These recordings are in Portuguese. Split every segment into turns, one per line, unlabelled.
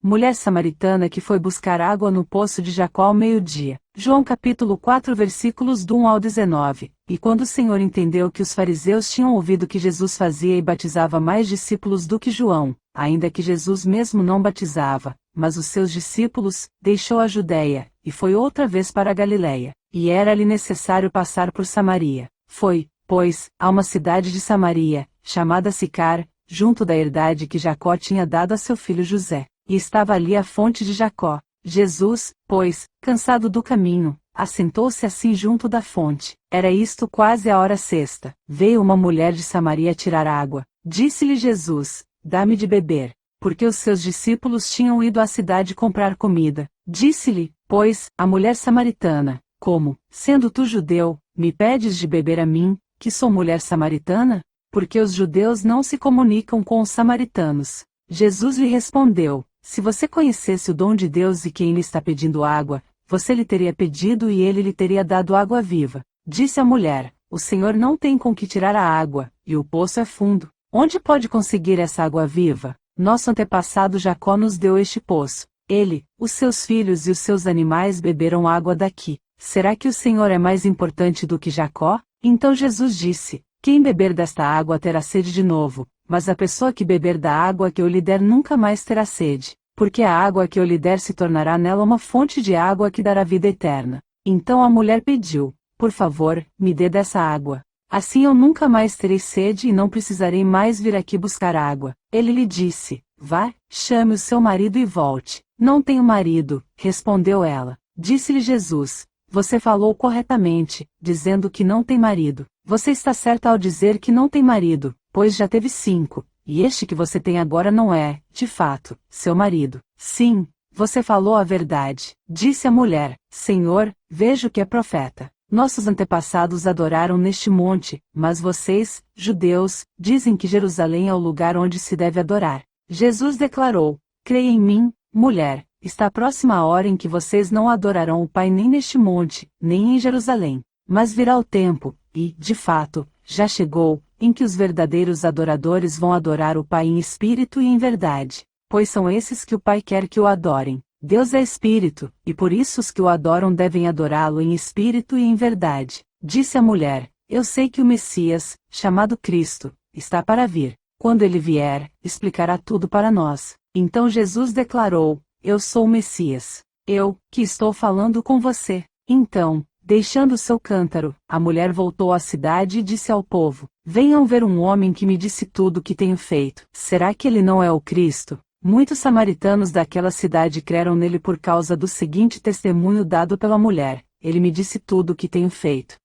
mulher samaritana que foi buscar água no poço de Jacó ao meio-dia. João capítulo 4 versículos do 1 ao 19. E quando o Senhor entendeu que os fariseus tinham ouvido que Jesus fazia e batizava mais discípulos do que João, ainda que Jesus mesmo não batizava, mas os seus discípulos, deixou a Judéia, e foi outra vez para a Galiléia, e era-lhe necessário passar por Samaria. Foi, pois, a uma cidade de Samaria, chamada Sicar, junto da herdade que Jacó tinha dado a seu filho José, e estava ali a fonte de Jacó. Jesus, pois, cansado do caminho, assentou-se assim junto da fonte. Era isto quase a hora sexta. Veio uma mulher de Samaria tirar água. Disse-lhe Jesus: dá-me de beber. Porque os seus discípulos tinham ido à cidade comprar comida. Disse-lhe, pois, a mulher samaritana: como, sendo tu judeu, me pedes de beber a mim, que sou mulher samaritana? Porque os judeus não se comunicam com os samaritanos. Jesus lhe respondeu: se você conhecesse o dom de Deus e quem lhe está pedindo água, você lhe teria pedido e ele lhe teria dado água viva. Disse a mulher: o Senhor não tem com que tirar a água, e o poço é fundo. Onde pode conseguir essa água viva? Nosso antepassado Jacó nos deu este poço. Ele, os seus filhos e os seus animais beberam água daqui. Será que o Senhor é mais importante do que Jacó? Então Jesus disse: quem beber desta água terá sede de novo, mas a pessoa que beber da água que eu lhe der nunca mais terá sede, porque a água que eu lhe der se tornará nela uma fonte de água que dará vida eterna. Então a mulher pediu: por favor, me dê dessa água. Assim eu nunca mais terei sede e não precisarei mais vir aqui buscar água. Ele lhe disse: vá, chame o seu marido e volte. Não tenho marido, respondeu ela. Disse-lhe Jesus: você falou corretamente, dizendo que não tem marido. Você está certa ao dizer que não tem marido, pois já teve 5, e este que você tem agora não é, de fato, seu marido. Sim, você falou a verdade. Disse a mulher: Senhor, vejo que é profeta. Nossos antepassados adoraram neste monte, mas vocês, judeus, dizem que Jerusalém é o lugar onde se deve adorar. Jesus declarou: creia em mim, mulher, está próxima a hora em que vocês não adorarão o Pai nem neste monte, nem em Jerusalém. Mas virá o tempo, e, de fato, já chegou, em que os verdadeiros adoradores vão adorar o Pai em espírito e em verdade, pois são esses que o Pai quer que o adorem. Deus é espírito, e por isso os que o adoram devem adorá-lo em espírito e em verdade. Disse a mulher: eu sei que o Messias, chamado Cristo, está para vir. Quando ele vier, explicará tudo para nós. Então Jesus declarou: eu sou o Messias. Eu, que estou falando com você. Então, deixando seu cântaro, a mulher voltou à cidade e disse ao povo: venham ver um homem que me disse tudo o que tenho feito. Será que ele não é o Cristo? Muitos samaritanos daquela cidade creram nele por causa do seguinte testemunho dado pela mulher: ele me disse tudo o que tenho feito.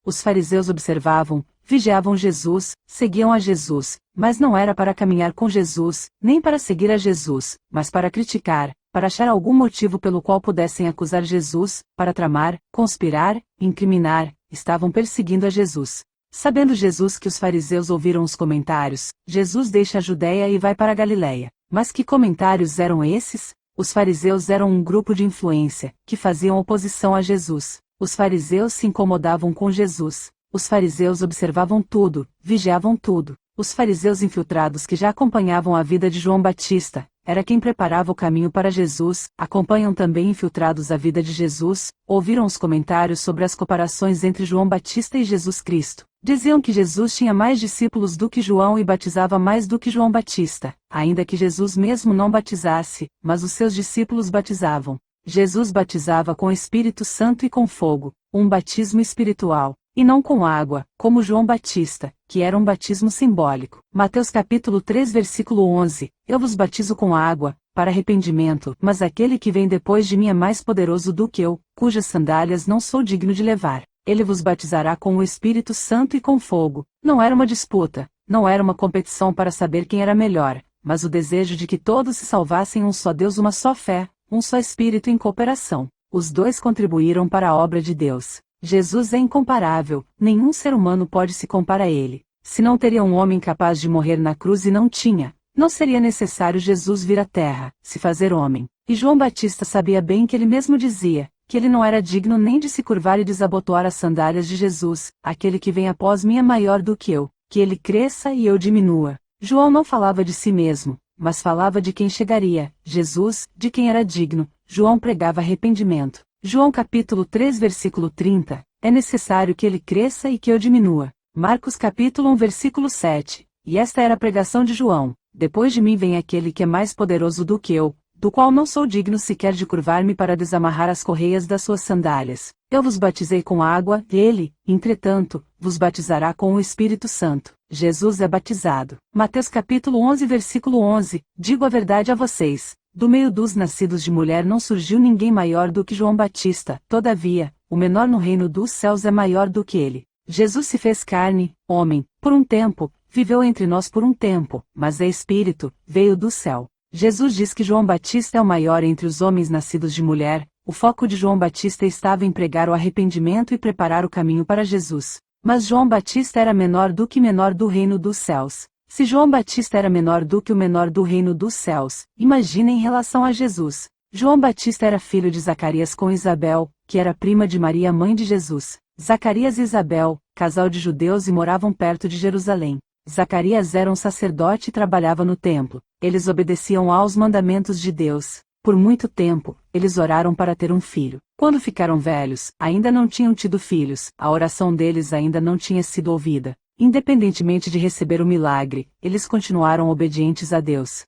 Os fariseus observavam, vigiavam Jesus, seguiam a Jesus, mas não era para caminhar com Jesus, nem para seguir a Jesus, mas para criticar, para achar algum motivo pelo qual pudessem acusar Jesus, para tramar, conspirar, incriminar. Estavam perseguindo a Jesus. Sabendo Jesus que os fariseus ouviram os comentários, Jesus deixa a Judéia e vai para a Galiléia. Mas que comentários eram esses? Os fariseus eram um grupo de influência, que faziam oposição a Jesus. Os fariseus se incomodavam com Jesus. Os fariseus observavam tudo, vigiavam tudo. Os fariseus infiltrados que já acompanhavam a vida de João Batista, era quem preparava o caminho para Jesus, acompanham também infiltrados a vida de Jesus, ouviram os comentários sobre as comparações entre João Batista e Jesus Cristo. Diziam que Jesus tinha mais discípulos do que João e batizava mais do que João Batista, ainda que Jesus mesmo não batizasse, mas os seus discípulos batizavam. Jesus batizava com o Espírito Santo e com fogo, um batismo espiritual, e não com água, como João Batista, que era um batismo simbólico. Mateus capítulo 3 versículo 11, eu vos batizo com água, para arrependimento, mas aquele que vem depois de mim é mais poderoso do que eu, cujas sandálias não sou digno de levar. Ele vos batizará com o Espírito Santo e com fogo. Não era uma disputa, não era uma competição para saber quem era melhor, mas o desejo de que todos se salvassem um só Deus, uma só fé, um só Espírito em cooperação. Os dois contribuíram para a obra de Deus. Jesus é incomparável, nenhum ser humano pode se comparar a ele. Se não teria um homem capaz de morrer na cruz e não tinha, não seria necessário Jesus vir à terra, se fazer homem. E João Batista sabia bem que ele mesmo dizia, que ele não era digno nem de se curvar e desabotoar as sandálias de Jesus, aquele que vem após mim é maior do que eu, que ele cresça e eu diminua. João não falava de si mesmo, mas falava de quem chegaria, Jesus, de quem era digno. João pregava arrependimento. João capítulo 3 versículo 30, é necessário que ele cresça e que eu diminua. Marcos capítulo 1 versículo 7, e esta era a pregação de João: depois de mim vem aquele que é mais poderoso do que eu, do qual não sou digno sequer de curvar-me para desamarrar as correias das suas sandálias. Eu vos batizei com água, ele, entretanto, vos batizará com o Espírito Santo. Jesus é batizado. Mateus capítulo 11 versículo 11, digo a verdade a vocês, do meio dos nascidos de mulher não surgiu ninguém maior do que João Batista, todavia, o menor no reino dos céus é maior do que ele. Jesus se fez carne, homem, por um tempo, viveu entre nós por um tempo, mas é Espírito, veio do céu. Jesus diz que João Batista é o maior entre os homens nascidos de mulher. O foco de João Batista estava em pregar o arrependimento e preparar o caminho para Jesus. Mas João Batista era menor do que menor do reino dos céus. Se João Batista era menor do que o menor do reino dos céus, imagina em relação a Jesus. João Batista era filho de Zacarias com Isabel, que era prima de Maria, mãe de Jesus. Zacarias e Isabel, casal de judeus, e moravam perto de Jerusalém. Zacarias era um sacerdote e trabalhava no templo. Eles obedeciam aos mandamentos de Deus. Por muito tempo, eles oraram para ter um filho. Quando ficaram velhos, ainda não tinham tido filhos, a oração deles ainda não tinha sido ouvida. Independentemente de receber o milagre, eles continuaram obedientes a Deus.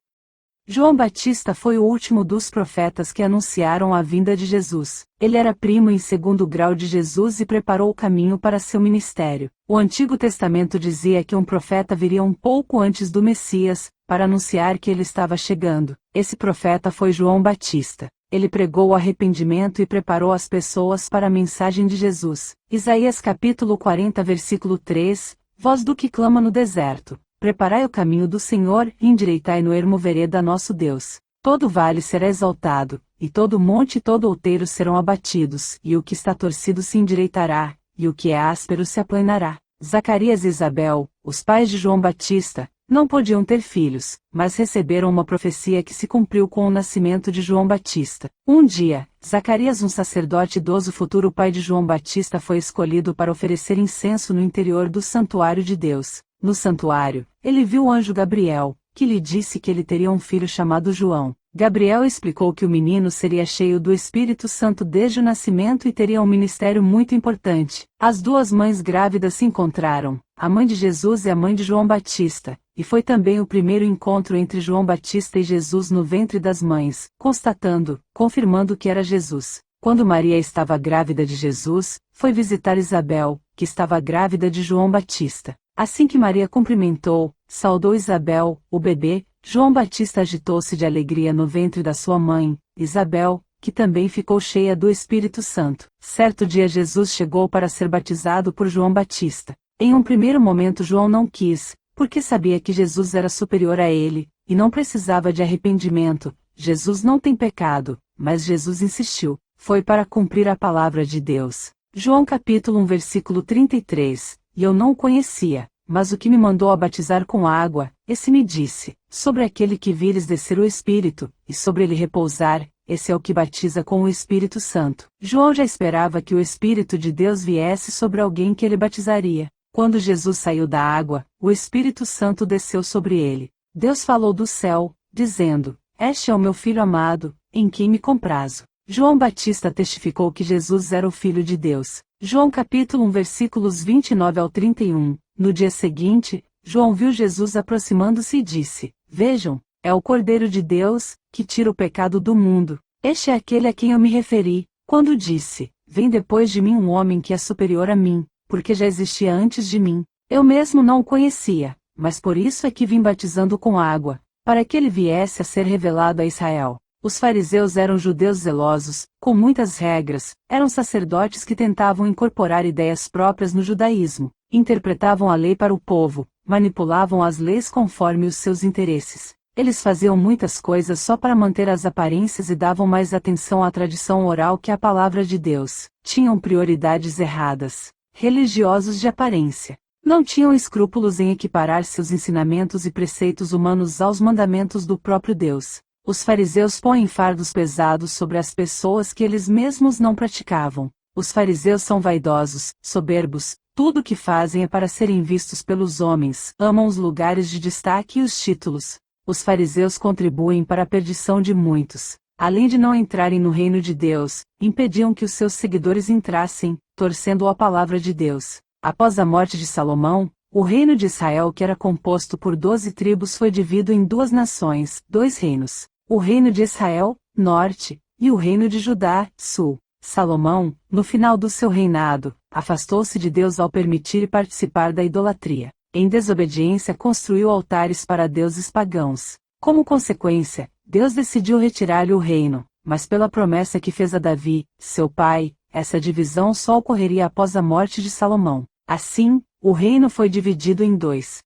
João Batista foi o último dos profetas que anunciaram a vinda de Jesus. Ele era primo em segundo grau de Jesus e preparou o caminho para seu ministério. O Antigo Testamento dizia que um profeta viria um pouco antes do Messias, para anunciar que ele estava chegando. Esse profeta foi João Batista. Ele pregou o arrependimento e preparou as pessoas para a mensagem de Jesus. Isaías capítulo 40 versículo 3, voz do que clama no deserto: preparai o caminho do Senhor, e endireitai no ermo vereda nosso Deus. Todo vale será exaltado, e todo monte e todo outeiro serão abatidos, e o que está torcido se endireitará, e o que é áspero se aplanará. Zacarias e Isabel, os pais de João Batista, não podiam ter filhos, mas receberam uma profecia que se cumpriu com o nascimento de João Batista. Um dia, Zacarias, um sacerdote idoso, futuro pai de João Batista, foi escolhido para oferecer incenso no interior do santuário de Deus. No santuário, ele viu o anjo Gabriel, que lhe disse que ele teria um filho chamado João. Gabriel explicou que o menino seria cheio do Espírito Santo desde o nascimento e teria um ministério muito importante. As duas mães grávidas se encontraram, a mãe de Jesus e a mãe de João Batista, e foi também o primeiro encontro entre João Batista e Jesus no ventre das mães, confirmando que era Jesus. Quando Maria estava grávida de Jesus, foi visitar Isabel, que estava grávida de João Batista. Assim que Maria cumprimentou, saudou Isabel, o bebê, João Batista agitou-se de alegria no ventre da sua mãe, Isabel, que também ficou cheia do Espírito Santo. Certo dia Jesus chegou para ser batizado por João Batista. Em um primeiro momento João não quis, porque sabia que Jesus era superior a ele, e não precisava de arrependimento. Jesus não tem pecado, mas Jesus insistiu. Foi para cumprir a palavra de Deus. João capítulo 1 versículo 33, e eu não o conhecia, mas o que me mandou a batizar com água, esse me disse: sobre aquele que vires descer o Espírito, e sobre ele repousar, esse é o que batiza com o Espírito Santo. João já esperava que o Espírito de Deus viesse sobre alguém que ele batizaria. Quando Jesus saiu da água, o Espírito Santo desceu sobre ele. Deus falou do céu, dizendo: este é o meu Filho amado, em quem me comprazo. João Batista testificou que Jesus era o Filho de Deus. João capítulo 1 versículos 29 ao 31. No dia seguinte, João viu Jesus aproximando-se e disse: vejam, é o Cordeiro de Deus, que tira o pecado do mundo. Este é aquele a quem eu me referi, quando disse: vem depois de mim um homem que é superior a mim, porque já existia antes de mim. Eu mesmo não o conhecia, mas por isso é que vim batizando com água, para que ele viesse a ser revelado a Israel. Os fariseus eram judeus zelosos, com muitas regras, eram sacerdotes que tentavam incorporar ideias próprias no judaísmo, interpretavam a lei para o povo, manipulavam as leis conforme os seus interesses. Eles faziam muitas coisas só para manter as aparências e davam mais atenção à tradição oral que à palavra de Deus. Tinham prioridades erradas. Religiosos de aparência. Não tinham escrúpulos em equiparar seus ensinamentos e preceitos humanos aos mandamentos do próprio Deus. Os fariseus põem fardos pesados sobre as pessoas que eles mesmos não praticavam. Os fariseus são vaidosos, soberbos, tudo o que fazem é para serem vistos pelos homens, amam os lugares de destaque e os títulos. Os fariseus contribuem para a perdição de muitos. Além de não entrarem no reino de Deus, impediam que os seus seguidores entrassem, torcendo a palavra de Deus. Após a morte de Salomão, o reino de Israel, que era composto por 12 tribos, foi dividido em duas nações, dois reinos. O reino de Israel, norte, e o reino de Judá, sul. Salomão, no final do seu reinado, afastou-se de Deus ao permitir participar da idolatria. Em desobediência, construiu altares para deuses pagãos. Como consequência, Deus decidiu retirar-lhe o reino, mas pela promessa que fez a Davi, seu pai, essa divisão só ocorreria após a morte de Salomão. Assim, o reino foi dividido em dois.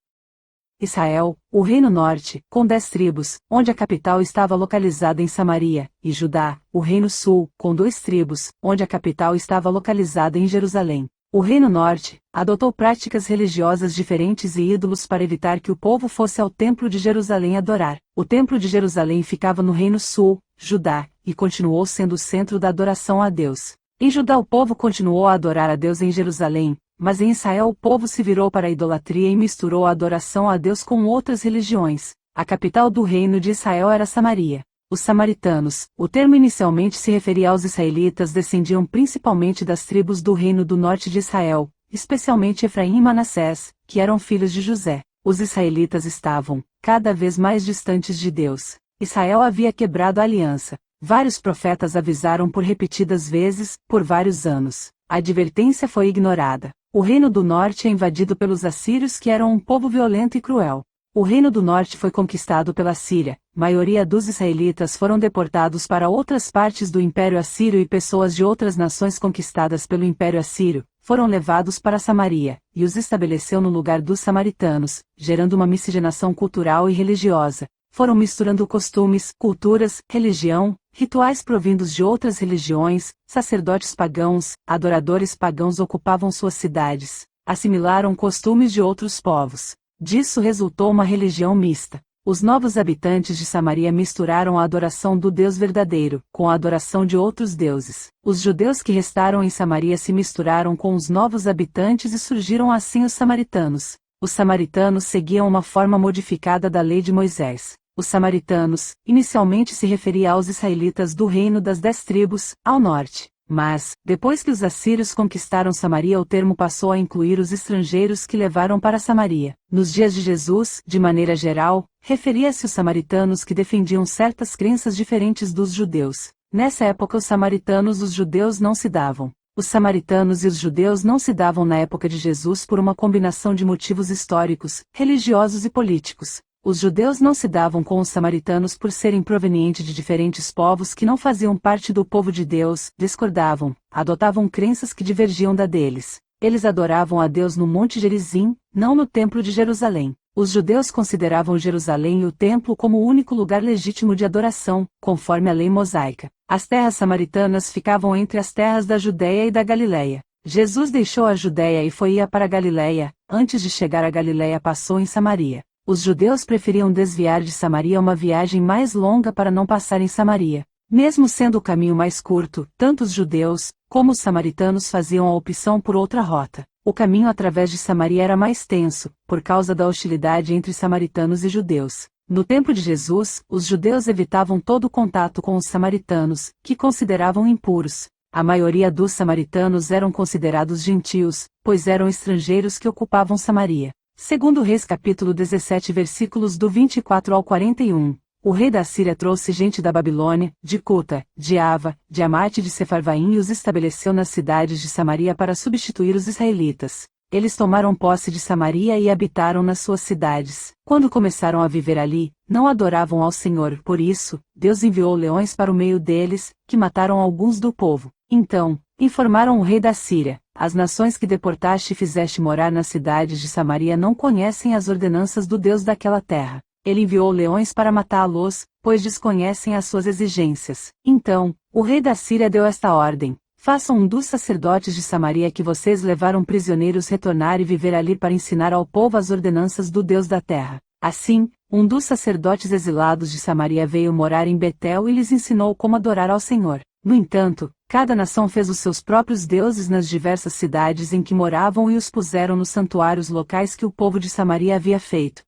Israel, o reino norte, com 10 tribos, onde a capital estava localizada em Samaria, e Judá, o reino sul, com 2 tribos, onde a capital estava localizada em Jerusalém. O reino norte adotou práticas religiosas diferentes e ídolos para evitar que o povo fosse ao templo de Jerusalém adorar. O templo de Jerusalém ficava no reino sul, Judá, e continuou sendo o centro da adoração a Deus. Em Judá o povo continuou a adorar a Deus em Jerusalém, mas em Israel o povo se virou para a idolatria e misturou a adoração a Deus com outras religiões. A capital do reino de Israel era Samaria. Os samaritanos, o termo inicialmente se referia aos israelitas, descendiam principalmente das tribos do reino do norte de Israel, especialmente Efraim e Manassés, que eram filhos de José. Os israelitas estavam, cada vez mais distantes de Deus. Israel havia quebrado a aliança. Vários profetas avisaram por repetidas vezes, por vários anos. A advertência foi ignorada. O reino do norte é invadido pelos assírios, que eram um povo violento e cruel. O reino do norte foi conquistado pela Síria. Maioria dos israelitas foram deportados para outras partes do Império Assírio e pessoas de outras nações conquistadas pelo Império Assírio foram levados para Samaria, e os estabeleceu no lugar dos samaritanos, gerando uma miscigenação cultural e religiosa. Foram misturando costumes, culturas, religião, rituais provindos de outras religiões, sacerdotes pagãos, adoradores pagãos ocupavam suas cidades, assimilaram costumes de outros povos. Disso resultou uma religião mista. Os novos habitantes de Samaria misturaram a adoração do Deus verdadeiro com a adoração de outros deuses. Os judeus que restaram em Samaria se misturaram com os novos habitantes e surgiram assim os samaritanos. Os samaritanos seguiam uma forma modificada da lei de Moisés. Os samaritanos, inicialmente se referia aos israelitas do reino das 10 tribos, ao norte. Mas, depois que os assírios conquistaram Samaria, o termo passou a incluir os estrangeiros que levaram para Samaria. Nos dias de Jesus, de maneira geral, referia-se aos samaritanos que defendiam certas crenças diferentes dos judeus. Nessa época os samaritanos e os judeus não se davam. Os samaritanos e os judeus não se davam na época de Jesus por uma combinação de motivos históricos, religiosos e políticos. Os judeus não se davam com os samaritanos por serem provenientes de diferentes povos que não faziam parte do povo de Deus, discordavam, adotavam crenças que divergiam da deles. Eles adoravam a Deus no Monte Gerizim, não no Templo de Jerusalém. Os judeus consideravam Jerusalém e o templo como o único lugar legítimo de adoração, conforme a lei mosaica. As terras samaritanas ficavam entre as terras da Judéia e da Galiléia. Jesus deixou a Judéia e ia para a Galiléia. Antes de chegar à Galiléia passou em Samaria. Os judeus preferiam desviar de Samaria uma viagem mais longa para não passar em Samaria. Mesmo sendo o caminho mais curto, tanto os judeus, como os samaritanos faziam a opção por outra rota. O caminho através de Samaria era mais tenso, por causa da hostilidade entre samaritanos e judeus. No tempo de Jesus, os judeus evitavam todo contato com os samaritanos, que consideravam impuros. A maioria dos samaritanos eram considerados gentios, pois eram estrangeiros que ocupavam Samaria. Segundo Reis capítulo 17 versículos do 24 ao 41, o rei da Síria trouxe gente da Babilônia, de Cuta, de Ava, de Amate e de Sefarvaim e os estabeleceu nas cidades de Samaria para substituir os israelitas. Eles tomaram posse de Samaria e habitaram nas suas cidades. Quando começaram a viver ali, não adoravam ao Senhor, por isso, Deus enviou leões para o meio deles, que mataram alguns do povo. Então, informaram o rei da Síria: as nações que deportaste e fizeste morar nas cidades de Samaria não conhecem as ordenanças do Deus daquela terra. Ele enviou leões para matá-los, pois desconhecem as suas exigências. Então, o rei da Síria deu esta ordem: façam um dos sacerdotes de Samaria que vocês levaram prisioneiros retornar e viver ali para ensinar ao povo as ordenanças do Deus da terra. Assim, um dos sacerdotes exilados de Samaria veio morar em Betel e lhes ensinou como adorar ao Senhor. No entanto, cada nação fez os seus próprios deuses nas diversas cidades em que moravam e os puseram nos santuários locais que o povo de Samaria havia feito.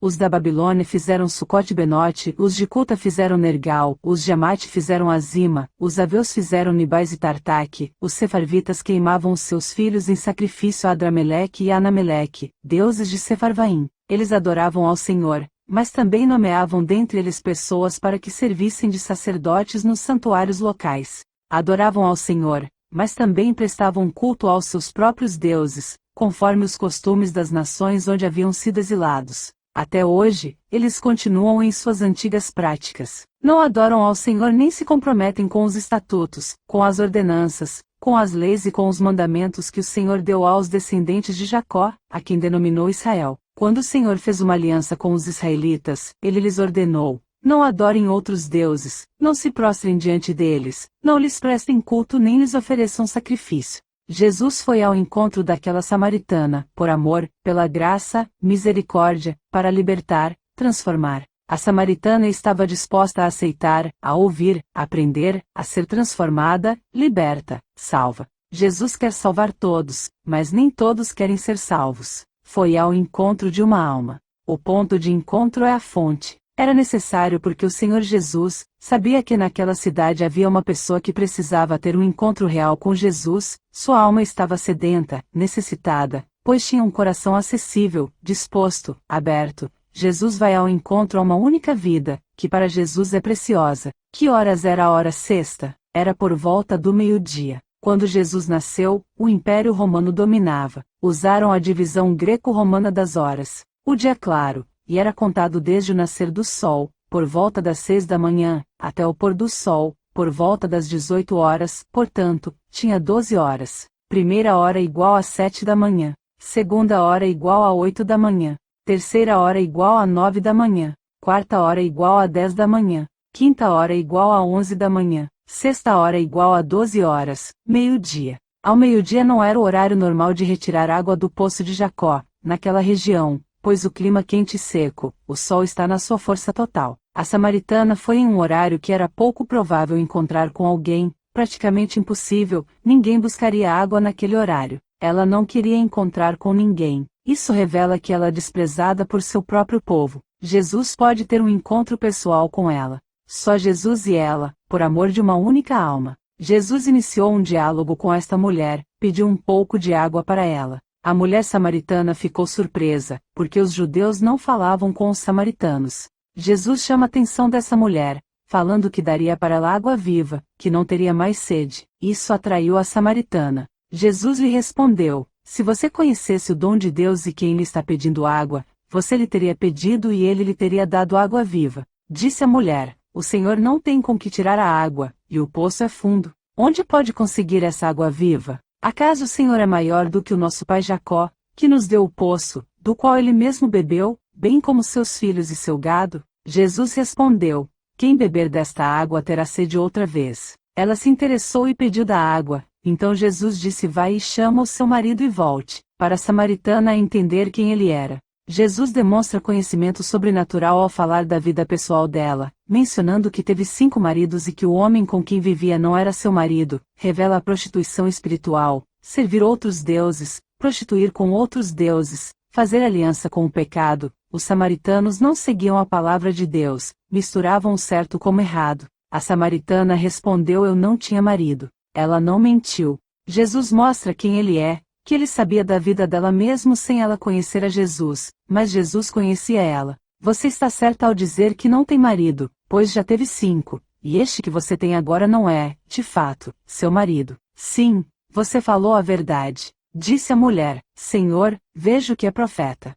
Os da Babilônia fizeram Sucote-Benote, os de Cuta fizeram Nergal, os de Amate fizeram Azima, os aveus fizeram Nibais e Tartaque, os sefarvitas queimavam os seus filhos em sacrifício a Adrameleque e a Anameleque, deuses de Sefarvaim. Eles adoravam ao Senhor, mas também nomeavam dentre eles pessoas para que servissem de sacerdotes nos santuários locais. Adoravam ao Senhor, mas também prestavam culto aos seus próprios deuses, conforme os costumes das nações onde haviam sido exilados. Até hoje, eles continuam em suas antigas práticas. Não adoram ao Senhor nem se comprometem com os estatutos, com as ordenanças, com as leis e com os mandamentos que o Senhor deu aos descendentes de Jacó, a quem denominou Israel. Quando o Senhor fez uma aliança com os israelitas, ele lhes ordenou: não adorem outros deuses, não se prostrem diante deles, não lhes prestem culto nem lhes ofereçam sacrifício. Jesus foi ao encontro daquela samaritana, por amor, pela graça, misericórdia, para libertar, transformar. A samaritana estava disposta a aceitar, a ouvir, a aprender, a ser transformada, liberta, salva. Jesus quer salvar todos, mas nem todos querem ser salvos. Foi ao encontro de uma alma. O ponto de encontro é a fonte. Era necessário porque o Senhor Jesus sabia que naquela cidade havia uma pessoa que precisava ter um encontro real com Jesus. Sua alma estava sedenta, necessitada, pois tinha um coração acessível, disposto, aberto. Jesus vai ao encontro a uma única vida, que para Jesus é preciosa. Que horas era a hora sexta? Era por volta do meio-dia. Quando Jesus nasceu, o Império Romano dominava. Usaram a divisão greco-romana das horas. O dia claro, e era contado desde o nascer do sol, por volta das 6 da manhã, até o pôr do sol, por volta das 18 horas, portanto, tinha 12 horas. Primeira hora igual a 7 da manhã, segunda hora igual a 8 da manhã, terceira hora igual a 9 da manhã, quarta hora igual a 10 da manhã, quinta hora igual a 11 da manhã, sexta hora igual a 12 horas, meio-dia. Ao meio-dia não era o horário normal de retirar água do poço de Jacó, naquela região, pois o clima quente e seco, o sol está na sua força total. A samaritana foi em um horário que era pouco provável encontrar com alguém, praticamente impossível, ninguém buscaria água naquele horário. Ela não queria encontrar com ninguém. Isso revela que ela é desprezada por seu próprio povo. Jesus pode ter um encontro pessoal com ela. Só Jesus e ela, por amor de uma única alma. Jesus iniciou um diálogo com esta mulher, pediu um pouco de água para ela. A mulher samaritana ficou surpresa, porque os judeus não falavam com os samaritanos. Jesus chama a atenção dessa mulher, falando que daria para ela água viva, que não teria mais sede. Isso atraiu a samaritana. Jesus lhe respondeu: se você conhecesse o dom de Deus e quem lhe está pedindo água, você lhe teria pedido e ele lhe teria dado água viva. Disse a mulher: o Senhor não tem com que tirar a água, e o poço é fundo. Onde pode conseguir essa água viva? Acaso o Senhor é maior do que o nosso pai Jacó, que nos deu o poço, do qual ele mesmo bebeu, bem como seus filhos e seu gado? Jesus respondeu: quem beber desta água terá sede outra vez. Ela se interessou e pediu da água. Então Jesus disse: vai e chama o seu marido e volte. Para a samaritana entender quem ele era. Jesus demonstra conhecimento sobrenatural ao falar da vida pessoal dela, mencionando que teve 5 maridos e que o homem com quem vivia não era seu marido. Revela a prostituição espiritual, servir outros deuses, prostituir com outros deuses, fazer aliança com o pecado. Os samaritanos não seguiam a palavra de Deus, misturavam o certo com o errado. A samaritana respondeu: eu não tinha marido. Ela não mentiu. Jesus mostra quem ele é, que ele sabia da vida dela mesmo sem ela conhecer a Jesus, mas Jesus conhecia ela. Você está certa ao dizer que não tem marido, pois já teve 5, e este que você tem agora não é, de fato, seu marido. Sim, você falou a verdade. Disse a mulher: Senhor, vejo que é profeta.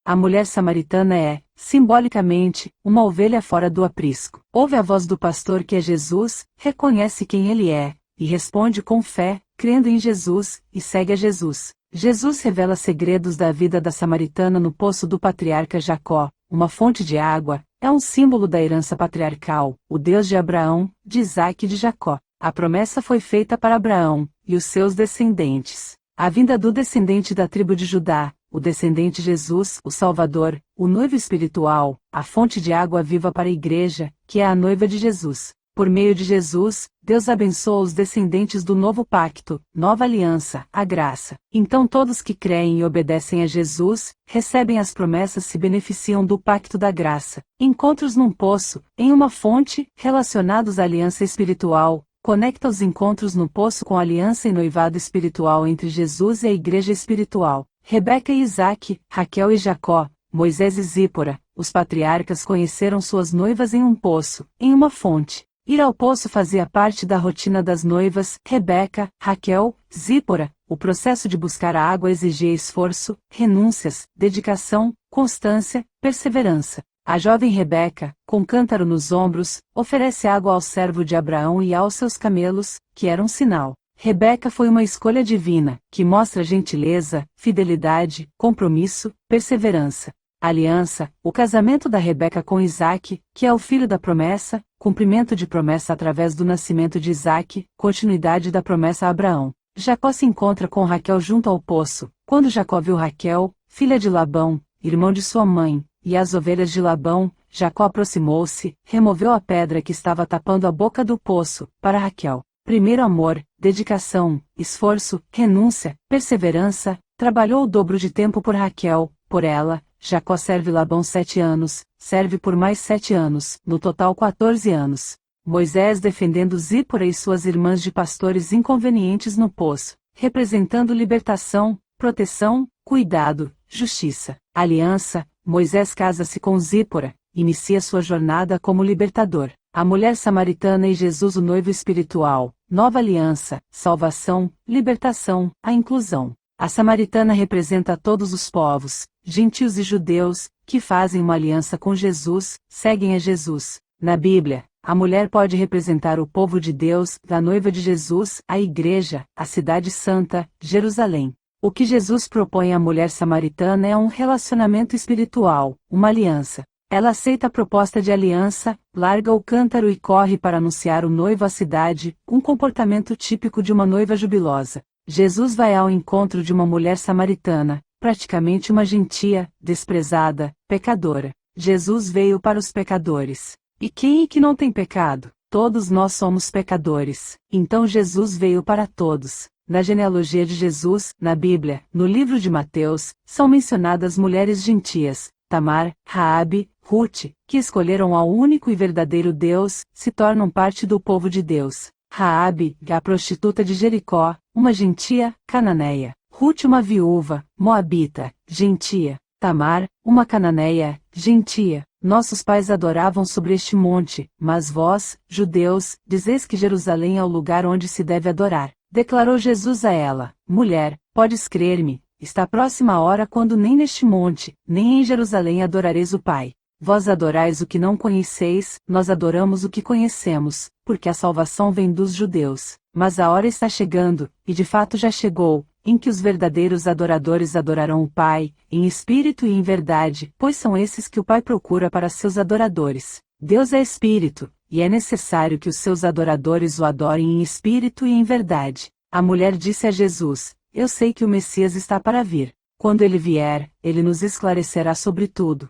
A mulher samaritana é, simbolicamente, uma ovelha fora do aprisco. Ouve a voz do pastor que é Jesus, reconhece quem ele é, e responde com fé, crendo em Jesus, e segue a Jesus. Jesus revela segredos da vida da samaritana no poço do patriarca Jacó. Uma fonte de água, é um símbolo da herança patriarcal, o Deus de Abraão, de Isaque e de Jacó. A promessa foi feita para Abraão, e os seus descendentes. A vinda do descendente da tribo de Judá, o descendente Jesus, o Salvador, o noivo espiritual, a fonte de água viva para a igreja, que é a noiva de Jesus. Por meio de Jesus, Deus abençoa os descendentes do novo pacto, nova aliança, a graça. Então todos que creem e obedecem a Jesus, recebem as promessas e se beneficiam do pacto da graça. Encontros num poço, em uma fonte, relacionados à aliança espiritual, conecta os encontros no poço com a aliança e noivado espiritual entre Jesus e a igreja espiritual. Rebeca e Isaque, Raquel e Jacó, Moisés e Zípora, os patriarcas conheceram suas noivas em um poço, em uma fonte. Ir ao poço fazia parte da rotina das noivas, Rebeca, Raquel, Zípora. O processo de buscar a água exigia esforço, renúncias, dedicação, constância, perseverança. A jovem Rebeca, com cântaro nos ombros, oferece água ao servo de Abraão e aos seus camelos, que era um sinal. Rebeca foi uma escolha divina, que mostra gentileza, fidelidade, compromisso, perseverança. Aliança, o casamento da Rebeca com Isaque, que é o filho da promessa, cumprimento de promessa através do nascimento de Isaque, continuidade da promessa a Abraão. Jacó se encontra com Raquel junto ao poço. Quando Jacó viu Raquel, filha de Labão, irmão de sua mãe, e as ovelhas de Labão, Jacó aproximou-se, removeu a pedra que estava tapando a boca do poço, para Raquel. Primeiro amor, dedicação, esforço, renúncia, perseverança, trabalhou o dobro de tempo por Raquel, por ela. Jacó serve Labão 7 anos, serve por mais 7 anos, no total 14 anos. Moisés defendendo Zípora e suas irmãs de pastores inconvenientes no poço, representando libertação, proteção, cuidado, justiça. Aliança, Moisés casa-se com Zípora, inicia sua jornada como libertador. A mulher samaritana e Jesus o noivo espiritual, nova aliança, salvação, libertação, a inclusão. A samaritana representa todos os povos, gentios e judeus, que fazem uma aliança com Jesus, seguem a Jesus. Na Bíblia, a mulher pode representar o povo de Deus, a noiva de Jesus, a igreja, a cidade santa, Jerusalém. O que Jesus propõe à mulher samaritana é um relacionamento espiritual, uma aliança. Ela aceita a proposta de aliança, larga o cântaro e corre para anunciar o noivo à cidade, um comportamento típico de uma noiva jubilosa. Jesus vai ao encontro de uma mulher samaritana, praticamente uma gentia, desprezada, pecadora. Jesus veio para os pecadores. E quem é que não tem pecado? Todos nós somos pecadores. Então Jesus veio para todos. Na genealogia de Jesus, na Bíblia, no livro de Mateus, são mencionadas mulheres gentias, Tamar, Raabe, Ruth, que escolheram ao único e verdadeiro Deus, se tornam parte do povo de Deus. Raabe, a prostituta de Jericó, uma gentia, cananeia. Ruth, uma viúva, moabita, gentia. Tamar, uma cananeia, gentia. Nossos pais adoravam sobre este monte, mas vós, judeus, dizeis que Jerusalém é o lugar onde se deve adorar. Declarou Jesus a ela: mulher, podes crer-me, está próxima a hora quando nem neste monte, nem em Jerusalém adorareis o Pai. Vós adorais o que não conheceis, nós adoramos o que conhecemos, porque a salvação vem dos judeus. Mas a hora está chegando, e de fato já chegou, em que os verdadeiros adoradores adorarão o Pai, em espírito e em verdade, pois são esses que o Pai procura para seus adoradores. Deus é espírito, e é necessário que os seus adoradores o adorem em espírito e em verdade. A mulher disse a Jesus: eu sei que o Messias está para vir. Quando ele vier, ele nos esclarecerá sobre tudo.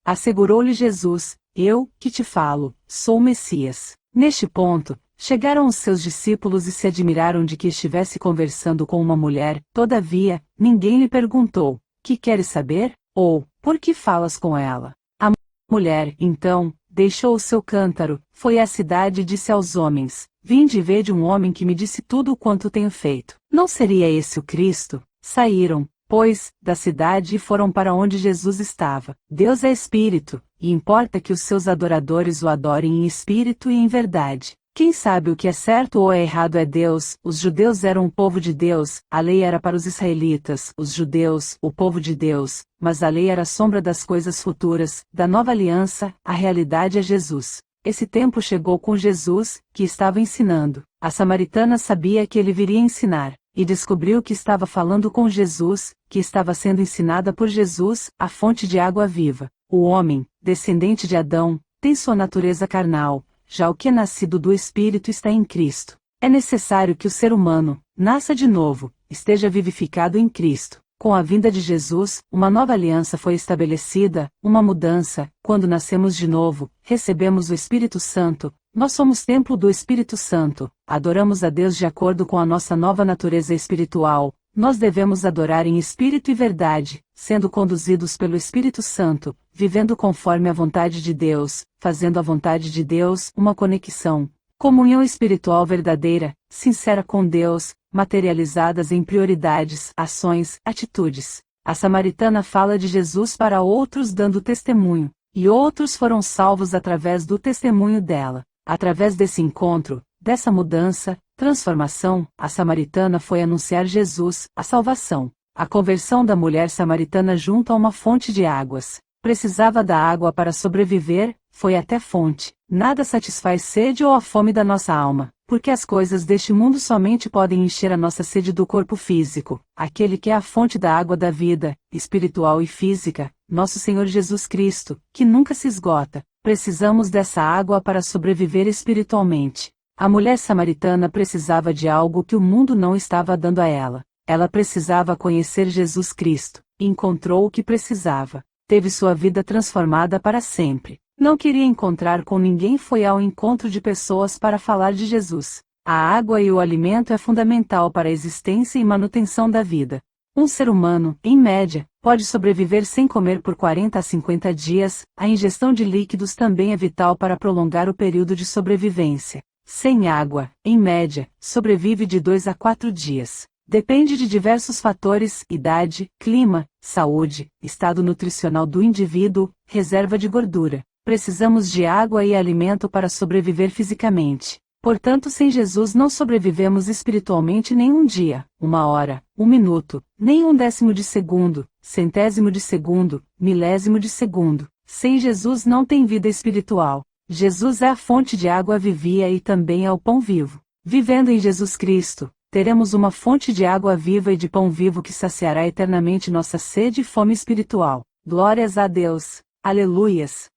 Assegurou-lhe Jesus: eu, que te falo, sou o Messias. Neste ponto, chegaram os seus discípulos e se admiraram de que estivesse conversando com uma mulher. Todavia, ninguém lhe perguntou: que queres saber? Ou, por que falas com ela? A mulher, então, deixou o seu cântaro, foi à cidade e disse aos homens: vinde e vede um homem que me disse tudo o quanto tenho feito. Não seria esse o Cristo? Saíram, pois, da cidade e foram para onde Jesus estava. Deus é espírito, e importa que os seus adoradores o adorem em espírito e em verdade. Quem sabe o que é certo ou é errado é Deus. Os judeus eram o povo de Deus, a lei era para os israelitas, os judeus, o povo de Deus, mas a lei era a sombra das coisas futuras, da nova aliança, a realidade é Jesus. Esse tempo chegou com Jesus, que estava ensinando. A samaritana sabia que ele viria ensinar, e descobriu que estava falando com Jesus, que estava sendo ensinada por Jesus, a fonte de água viva. O homem, descendente de Adão, tem sua natureza carnal, já o que é nascido do Espírito está em Cristo. É necessário que o ser humano nasça de novo, esteja vivificado em Cristo. Com a vinda de Jesus, uma nova aliança foi estabelecida, uma mudança. Quando nascemos de novo, recebemos o Espírito Santo, Nós somos templo do Espírito Santo, adoramos a Deus de acordo com a nossa nova natureza espiritual. Nós devemos adorar em espírito e verdade, sendo conduzidos pelo Espírito Santo, vivendo conforme a vontade de Deus, fazendo a vontade de Deus, uma conexão, comunhão espiritual verdadeira, sincera com Deus, materializadas em prioridades, ações, atitudes. A samaritana fala de Jesus para outros dando testemunho, e outros foram salvos através do testemunho dela. Através desse encontro, dessa mudança, transformação, a samaritana foi anunciar Jesus, a salvação. A conversão da mulher samaritana junto a uma fonte de águas. Precisava da água para sobreviver, foi até fonte. Nada satisfaz sede ou a fome da nossa alma, porque as coisas deste mundo somente podem encher a nossa sede do corpo físico. Aquele que é a fonte da água da vida, espiritual e física, nosso Senhor Jesus Cristo, que nunca se esgota. Precisamos dessa água para sobreviver espiritualmente. A mulher samaritana precisava de algo que o mundo não estava dando a ela. Ela precisava conhecer Jesus Cristo. Encontrou o que precisava. Teve sua vida transformada para sempre. Não queria encontrar com ninguém, foi ao encontro de pessoas para falar de Jesus. A água e o alimento é fundamental para a existência e manutenção da vida. Um ser humano, em média, pode sobreviver sem comer por 40 a 50 dias. A ingestão de líquidos também é vital para prolongar o período de sobrevivência. Sem água, em média, sobrevive de 2 a 4 dias. Depende de diversos fatores: idade, clima, saúde, estado nutricional do indivíduo, reserva de gordura. Precisamos de água e alimento para sobreviver fisicamente. Portanto, sem Jesus não sobrevivemos espiritualmente nem um dia, uma hora, um minuto, nem um décimo de segundo, centésimo de segundo, milésimo de segundo. Sem Jesus não tem vida espiritual. Jesus é a fonte de água vivia e também é o pão vivo. Vivendo em Jesus Cristo, teremos uma fonte de água viva e de pão vivo que saciará eternamente nossa sede e fome espiritual. Glórias a Deus. Aleluias.